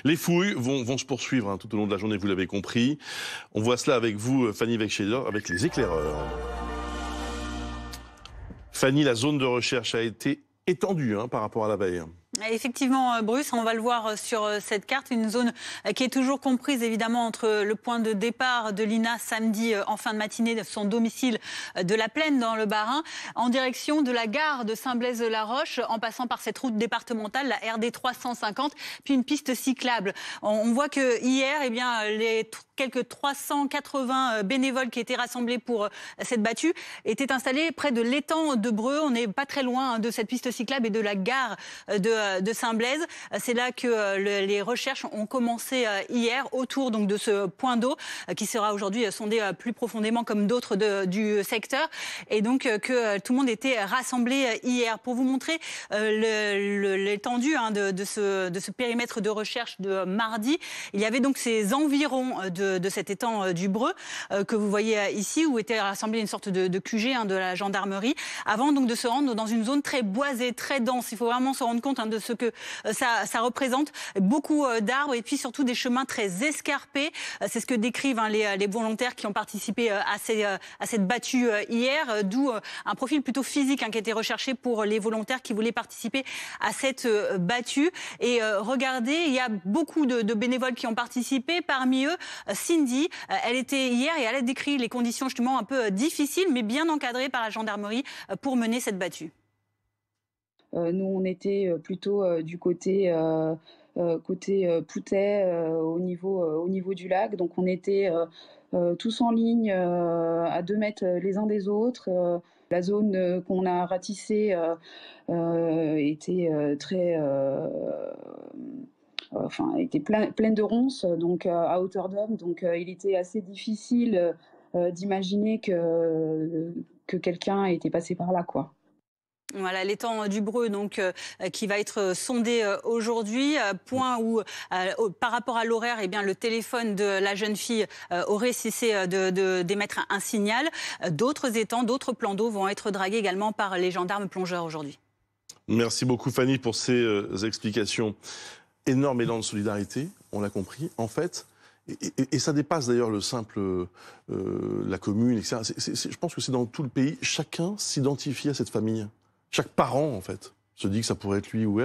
Les fouilles vont se poursuivre tout au long de la journée, vous l'avez compris. On voit cela avec vous, Fanny Wegscheider, avec les éclaireurs. Fanny, la zone de recherche a été étendue par rapport à la veille. Effectivement, Bruce, on va le voir sur cette carte, une zone qui est toujours comprise évidemment entre le point de départ de Lina samedi en fin de matinée de son domicile de la Plaine dans le Bas-Rhin, en direction de la gare de Saint-Blaise-de-la-Roche, en passant par cette route départementale, la RD 350, puis une piste cyclable. On voit que hier, les quelques 380 bénévoles qui étaient rassemblés pour cette battue étaient installés près de l'étang de Breux. On n'est pas très loin de cette piste cyclable et de la gare de Saint-Blaise. C'est là que les recherches ont commencé hier autour donc de ce point d'eau qui sera aujourd'hui sondé plus profondément comme d'autres du secteur, et donc que tout le monde était rassemblé hier pour vous montrer l'étendue de ce périmètre de recherche de mardi. Il y avait donc ces environs de cet étang du Breux que vous voyez ici, où était rassemblée une sorte de QG de la gendarmerie, avant donc de se rendre dans une zone très boisée, très dense. Il faut vraiment se rendre compte de ce que ça représente. Beaucoup d'arbres et puis surtout des chemins très escarpés. C'est ce que décrivent les volontaires qui ont participé à cette battue hier, d'où un profil plutôt physique qui était recherché pour les volontaires qui voulaient participer à cette battue. Et regardez, il y a beaucoup de bénévoles qui ont participé. Parmi eux, Cindy, elle était hier et elle a décrit les conditions justement un peu difficiles, mais bien encadrées par la gendarmerie pour mener cette battue. Nous, on était plutôt du côté Poutet, au niveau du lac. Donc, on était tous en ligne, à 2 mètres les uns des autres. La zone qu'on a ratissée était était pleine de ronces, donc à hauteur d'homme. Donc, il était assez difficile d'imaginer que quelqu'un était passé par là, quoi. Voilà, l'étang du Breux donc qui va être sondé aujourd'hui, point où par rapport à l'horaire, le téléphone de la jeune fille aurait cessé d'émettre un signal. D'autres étangs, d'autres plans d'eau vont être dragués également par les gendarmes plongeurs aujourd'hui. Merci beaucoup Fanny pour ces explications. Énorme élan de solidarité, on l'a compris, en fait. Et ça dépasse d'ailleurs le simple, la commune, etc. Je pense que c'est dans tout le pays, chacun s'identifie à cette famille. Chaque parent, en fait, se dit que ça pourrait être lui ou elle.